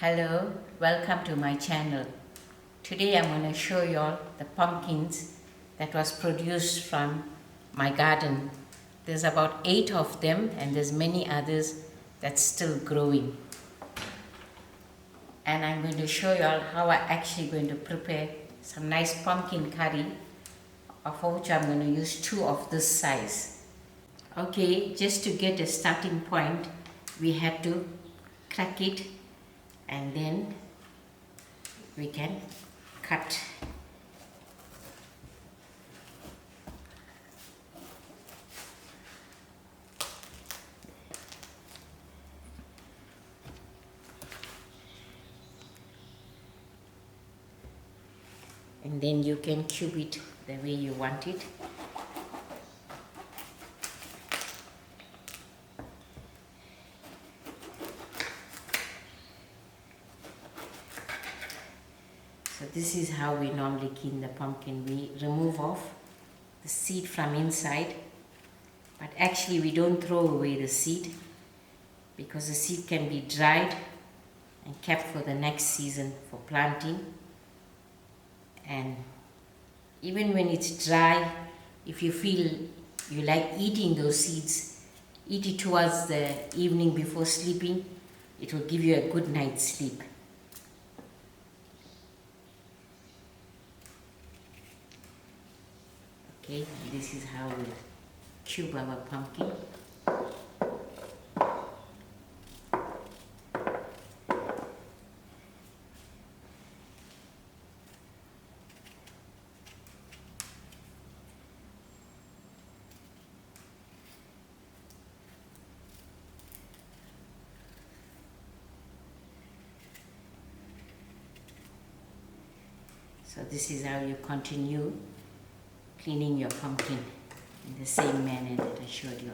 Hello, welcome to my channel. Today I'm going to show you all the pumpkins that was produced from my garden. There's about 8 of them and there's many others that's still growing. And I'm going to show you all how I'm actually going to prepare some nice pumpkin curry, of which I'm going to use 2 of this size. Okay, just to get a starting point, we had to crack it and then we can cut. And then you can cube it the way you want it. So this is how we normally clean the pumpkin. We remove off the seed from inside, but actually we don't throw away the seed because the seed can be dried and kept for the next season for planting. And even when it's dry, if you feel you like eating those seeds, eat it towards the evening before sleeping. It will give you a good night's sleep. Okay, this is how we cube our pumpkin. So this is how you continue cleaning your pumpkin in the same manner that I showed you.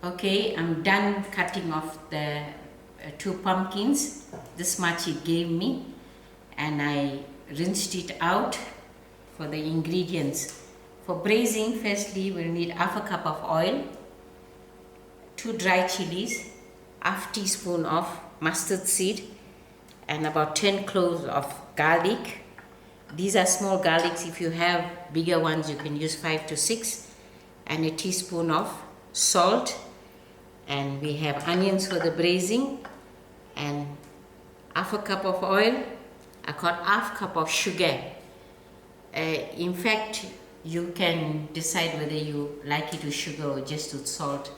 Okay, I'm done cutting off the 2 pumpkins. This much it gave me, and I rinsed it out for the ingredients. For braising, firstly we'll need half a cup of oil, 2 dry chilies, half teaspoon of mustard seed, and about 10 cloves of garlic. These are small garlics. If you have bigger ones, you can use 5 to 6. And a teaspoon of salt. And we have onions for the braising. And half a cup of oil. I got half cup of sugar. In fact, you can decide whether you like it with sugar or just with salt.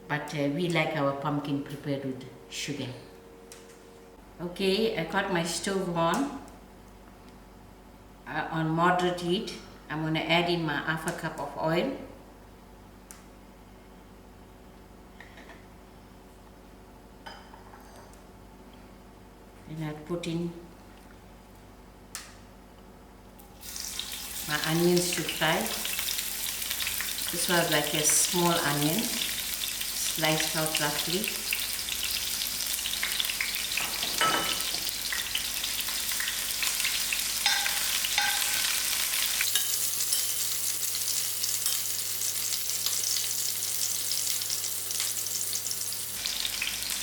But we like our pumpkin prepared with sugar. Okay, I got my stove on moderate heat. I'm going to add in my half a cup of oil. And I'll put in my onions to fry. This was like a small onion, sliced out roughly.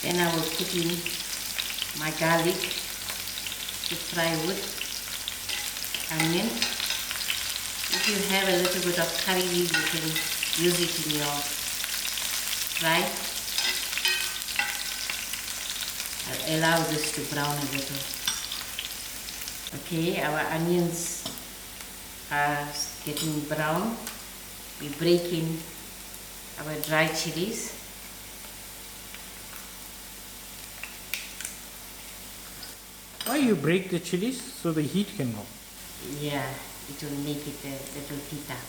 Then I will put in my garlic to fry with onion. If you have a little bit of curry leaves, you can use it in your fry. I'll allow this to brown a little. Okay, our onions are getting brown. We break in our dry chilies. Why you break the chilies so the heat can go? Yeah, it will make it a little thicker.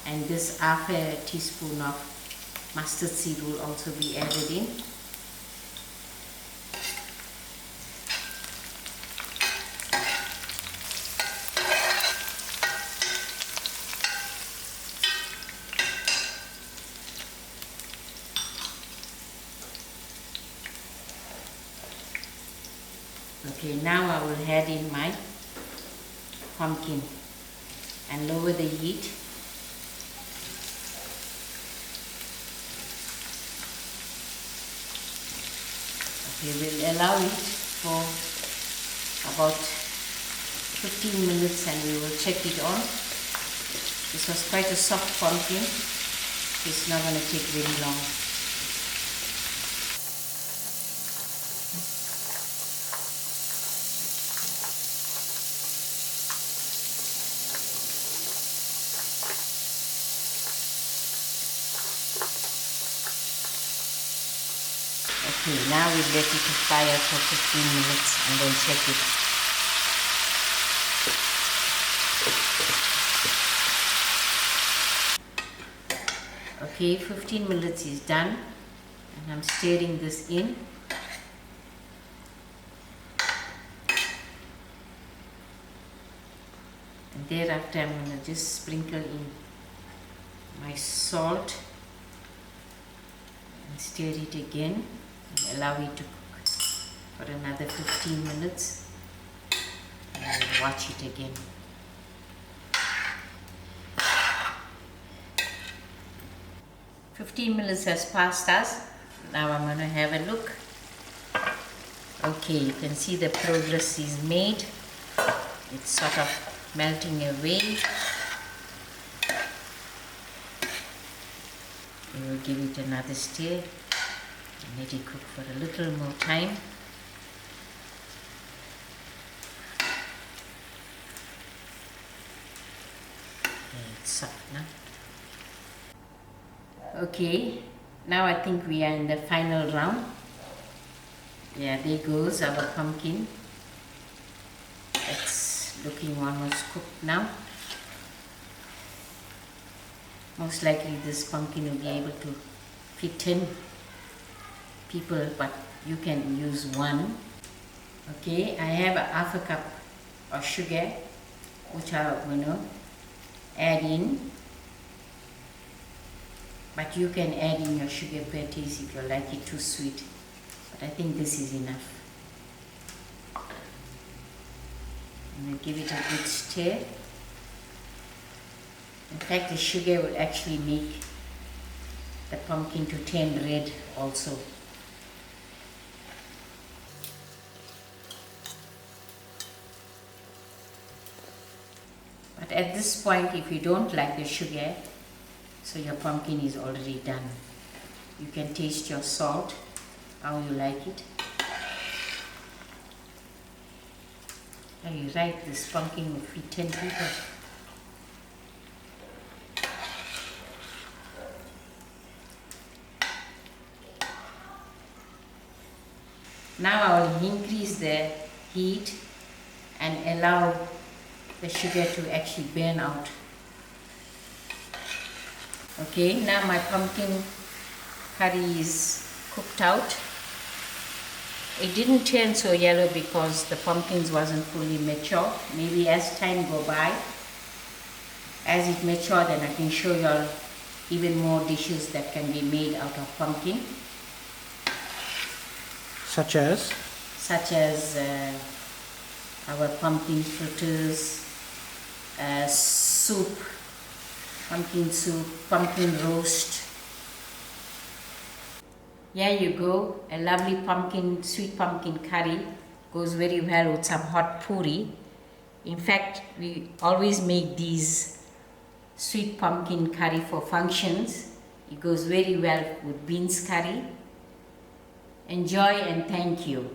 And this half a teaspoon of mustard seed will also be added in. Okay, now I will add in my pumpkin and lower the heat. Okay, we'll allow it for about 15 minutes and we will check it on. This was quite a soft pumpkin. It's not going to take very long. Okay, now we let it fire for 15 minutes and then check it. Okay, 15 minutes is done and I'm stirring this in. And thereafter I'm going to just sprinkle in my salt and stir it again and allow it to cook for another 15 minutes and we'll watch it again. "15 minutes has passed us. Now I'm going to have a look. Okay, you can see the progress is made. It's sort of melting away. We will give it another stir and let it cook for a little more time. Okay, it's soft now. Okay, now I think we are in the final round. Yeah, there goes our pumpkin. It's looking almost cooked now. Most likely this pumpkin will be able to fit 10 people, but you can use one. Okay, I have a half a cup of sugar, which I'm going to add in. But you can add in your sugar per taste if you like it too sweet. But I think this is enough. I'm going to give it a good stir. In fact, the sugar will actually make the pumpkin to turn red also. But at this point, if you don't like the sugar, so your pumpkin is already done. You can taste your salt, how you like it. Oh, you're right, this pumpkin will feed 10 people. Now I will increase the heat and allow the sugar to actually burn out. Okay, now my pumpkin curry is cooked out. It didn't turn so yellow because the pumpkins wasn't fully mature. Maybe as time go by, as it matures, then I can show you all even more dishes that can be made out of pumpkin. Such as? Such as our pumpkin fritters, soup, pumpkin roast. Here you go, a lovely sweet pumpkin curry. Goes very well with some hot puri. In fact, we always make these sweet pumpkin curry for functions. It goes very well with beans curry. Enjoy and thank you.